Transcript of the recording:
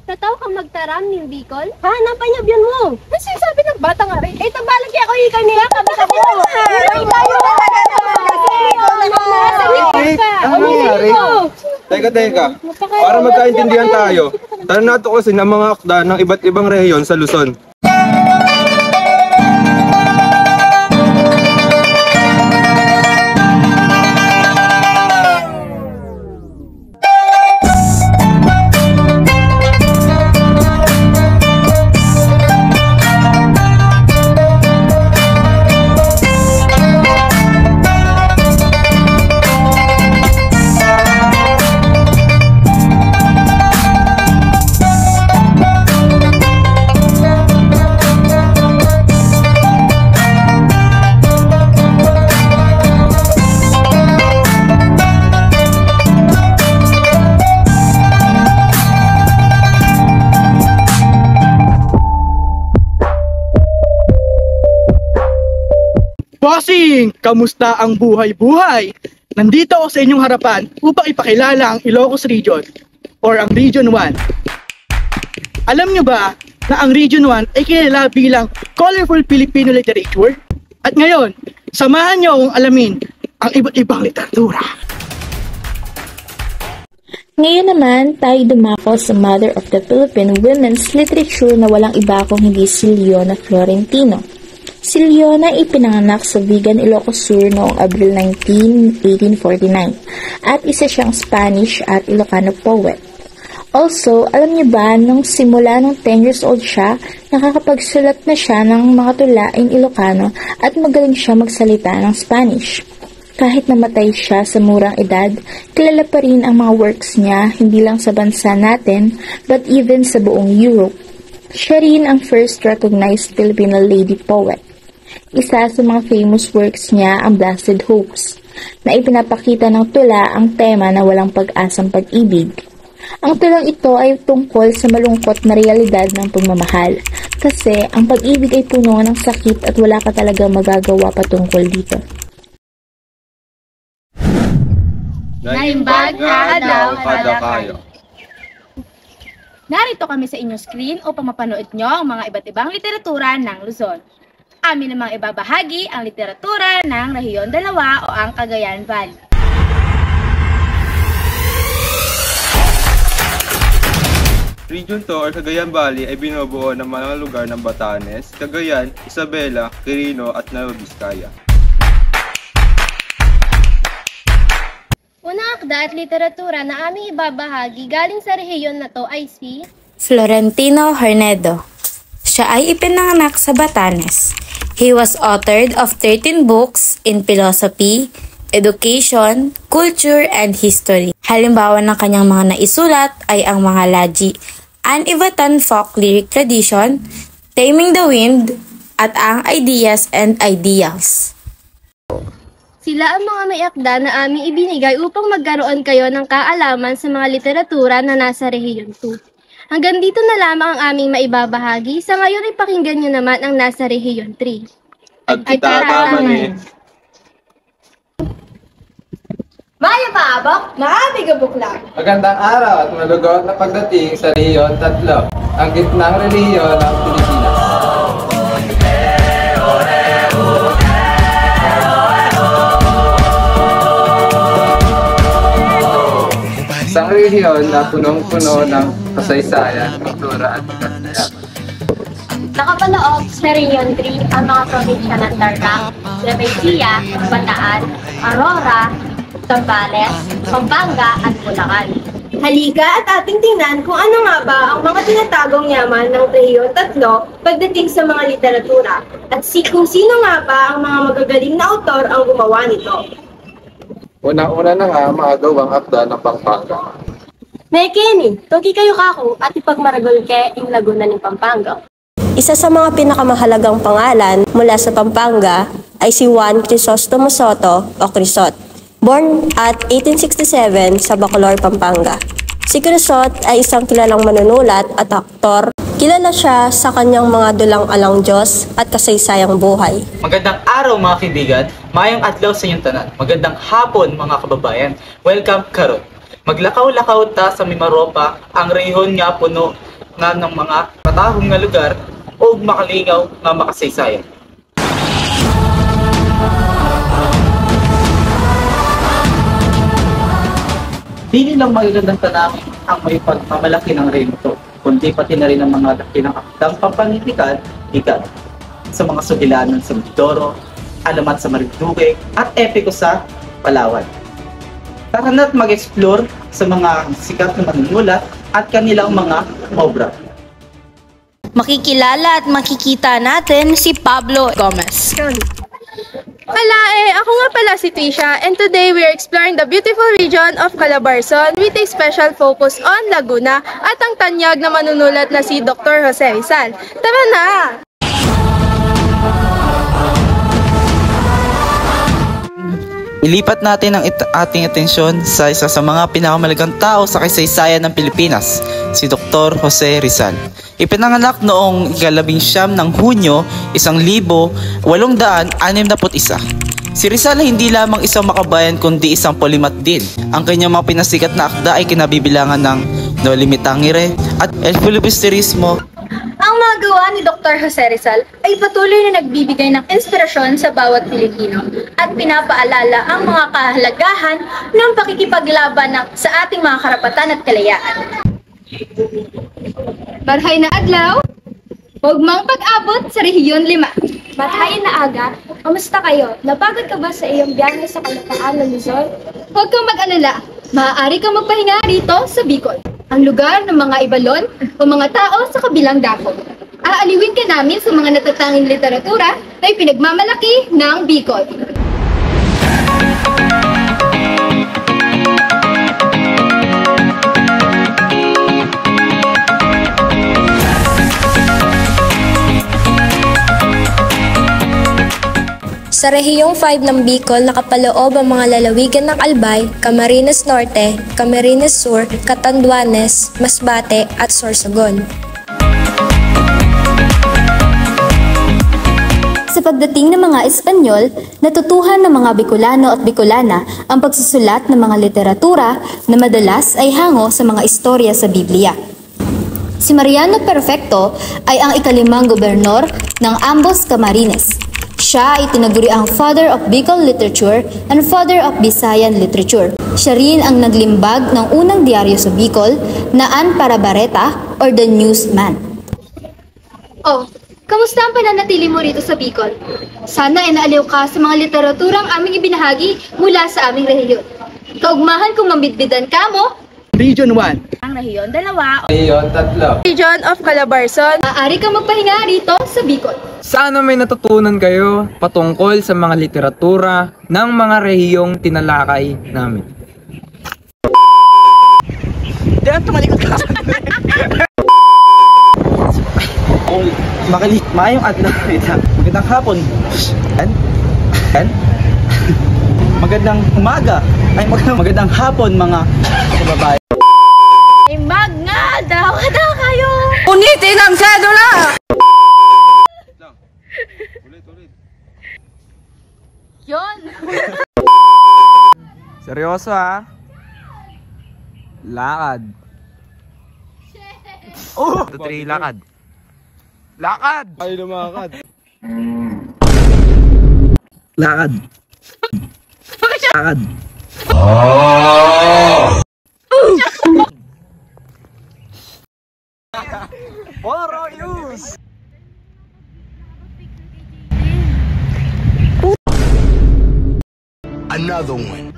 Tataw kang magtaram ni Bicol? Ha? Nampanyabyan mo. Ano sinasabi ng bata nga rin? Eh, tabalag kaya ako ikay nila, kabita ko. Teka. Para magkaintindihan tayo, tanong nato kasi ng mga akda ng iba't ibang rehiyon sa Luzon. Bossing! Kamusta ang buhay-buhay? Nandito ako sa inyong harapan upang ipakilala ang Ilocos Region or ang Region 1. Alam nyo ba na ang Region 1 ay kilala bilang Colorful Filipino Literature? At ngayon, samahan nyo akong alamin ang iba't ibang literatura. Ngayon naman, tayo dumako sa Mother of the Philippine Women's Literature na walang iba kung hindi si Leona Florentino. Si Leona ay pinanganak sa Vigan, Ilocos Sur noong Abril 19, 1849 at isa siyang Spanish at Ilocano poet. Also, alam niyo ba, nung simula nung 10 years old siya, nakakapagsulat na siya ng mga tulaing Ilocano at magaling siya magsalita ng Spanish. Kahit namatay siya sa murang edad, kilala pa rin ang mga works niya hindi lang sa bansa natin but even sa buong Europe. Siya rin ang first recognized Filipino lady poet. Isa sa mga famous works niya ang Blasted Hopes, na ipinapakita ng tula ang tema na walang pag-asang pag-ibig. Ang tulang ito ay tungkol sa malungkot na realidad ng pagmamahal, kasi ang pag-ibig ay puno ng sakit at wala ka talaga magagawa patungkol dito. Naimbag na daw kada kayo. Narito kami sa inyong screen upang mapanood nyo ang mga iba't ibang literatura ng Luzon. Amin namang ibabahagi ang literatura ng Rehiyon 2 o ang Cagayan Valley. Region 2 or Cagayan Valley ay binubuo ng mga lugar ng Batanes, Cagayan, Isabela, Quirino at Nueva Vizcaya. Unang akda at literatura na aming ibabahagi galing sa rehiyon na to ay si Florentino Hornedo. Siya ay ipinanganak sa Batanes. He was authored of 13 books in philosophy, education, culture, and history. Halimbawa ng kanyang mga naisulat ay ang mga laji, An Ivatan Folk Lyric Tradition, Taming the Wind, at ang Ideas and Ideals. Sila ang mga may akda na aming ibinigay upang magkaroon kayo ng kaalaman sa mga literatura na nasa rehiyon 2. Hanggang dito na lamang ang aming maibabahagi. Sa ngayon ay pakinggan nyo naman ang nasa rehiyon 3. At kitataman Maya paabok, maami gabuklang. Magandang araw at malugot na pagdating sa Rehiyon 3, ang gitnang relihiyon ng Pilipinas. Isang rehiyon na punong-puno ng kasaysayan, kultura at kasiyahan. Nakapaloob sa rehiyon 3 ang mga probinsya ng Tarlac, Nueva Bataan, Aurora, Zambales, Pampanga at Bulacan. Halika at ating tingnan kung ano nga ba ang mga tinatagong yaman ng Rehiyon 3 pagdating sa mga literatura at kung sino nga ba ang mga magagaling na autor ang gumawa nito. Unang-una na nga maagawang akda ng Pampanga. Mekeni, togi kayo kako at ipagmaragol ke ing Laguna ng Pampanga. Isa sa mga pinakamahalagang pangalan mula sa Pampanga ay si Juan Crisostomo Soto o Crisot. Born at 1867 sa Bacolor, Pampanga. Si Crisot ay isang kilalang manunulat at aktor. Kilala siya sa kanyang mga dulang-alang Diyos at kasaysayang buhay. Magandang araw mga kaibigan, mayang adlaw sa inyong tanan. Magandang hapon mga kababayan. Welcome karon. Maglakaw-lakaw ta sa Mimaropa, ang rehon nga puno nga ng mga matahong nga lugar o makalingaw nga makasaysayan. Hindi lang magagandang tanawin ang may pagmamalaki ng rento, kundi pati na rin ang mga laki ng akdang pampanitikan, ikat sa mga sugilanan sa Mindoro, Alamat sa Marinduque, at epiko sa Palawan. Tara na't mag-explore sa mga sikat na manunulat at kanilang mga obra. Makikilala at makikita natin si Pablo Gomez. Ako nga pala si Trisha, and today we are exploring the beautiful region of Calabarzon with a special focus on Laguna at ang tanyag na manunulat na si Dr. Jose Rizal. Tara na! Ilipat natin ang ating atensyon sa isa sa mga pinakamalagang tao sa kasaysayan ng Pilipinas, si Dr. Jose Rizal. Ipinanganak noong 19 ng Hunyo, 1861. Si Rizal ay hindi lamang isang makabayan kundi isang polimat din. Ang kanyang mga pinasikat na akda ay kinabibilangan ng No Limitangere at El Filibusterismo. Ang mga gawa ni Dr. Jose Rizal ay patuloy na nagbibigay ng inspirasyon sa bawat Pilipino at pinapaalala ang mga kahalagahan ng pakikipaglaban sa ating mga karapatan at kalayaan. Barhay na adlaw, hugmang pag-abot sa Rehiyon 5. Barhay na aga, kamusta kayo? Napagod ka ba sa iyong biyahe sa kalapaan ng Luzon? Huwag kang mag-alala, maaari kang magpahinga rito sa Bicol, ang lugar ng mga ibalon o mga tao sa kabilang dako. Aaliwin ka namin sa mga natatanging literatura na ipinagmamalaki ng Bicol. Sa Rehiyong 5 ng Bicol, nakapaloob ang mga lalawigan ng Albay, Camarines Norte, Camarines Sur, Catanduanes, Masbate at Sorsogon. Sa pagdating ng mga Espanyol, natutuhan ng mga Bicolano at Bicolana ang pagsusulat ng mga literatura na madalas ay hango sa mga istorya sa Biblia. Si Mariano Perfecto ay ang ikalimang gobernador ng ambos Camarines. Siya ay tinaguri ang Father of Bicol Literature and Father of Visayan Literature. Siya rin ang naglimbag ng unang diaryo sa Bicol na An Parabareta or The Newsman. Oh, kamusta ang pananatili mo rito sa Bicol? Sana ay naaliw ka sa mga literaturang aming ibinahagi mula sa aming rehiyon. Kaugmahan kung mambitbidan ka mo, Region 1. Ang Rehiyon 2. Rehiyon 3. Region of Calabarzon, maaari kang magpahinga rito sa Bicol. Sana may natutunan kayo patungkol sa mga literatura ng mga rehiyong tinalakay namin. Diyan, tumalikod ka. Maayong adlaw. Magandang hapon. Magandang umaga. Ay, magandang hapon mga kababayan. Ay magna, daw kayo! Unitin ang sedula! Ulit. Yun! Seryoso ha? Lakad. 2, 3, lakad. Lakad! Ay, lumakad. Lakad. Lakad. Poro use! Another one.